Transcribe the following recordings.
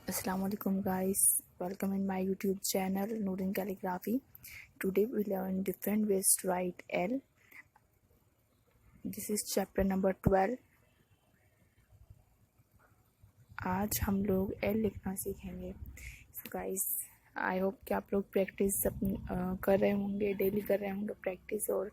Assalamualaikum guys, welcome in my YouTube channel Nooreen Calligraphy. Today we learn different ways to write L. This is chapter number 12. आज हम लोग L लिखना सीखेंगे. So guys, I hope कि आप लोग practice अपनी कर रहे होंगे, डेली कर रहे होंगे प्रैक्टिस और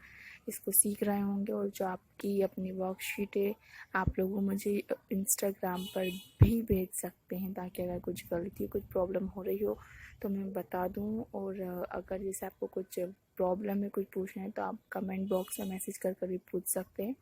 इसको सीख रहे होंगे. और जो आपकी अपनी वर्कशीट है आप लोग वो मुझे इंस्टाग्राम पर भी भेज सकते हैं, ताकि अगर कुछ गलती कुछ प्रॉब्लम हो रही हो तो मैं बता दूं. और अगर जैसे आपको कुछ प्रॉब्लम है कुछ पूछना है तो आप कमेंट बॉक्स में मैसेज कर भी पूछ सकते हैं.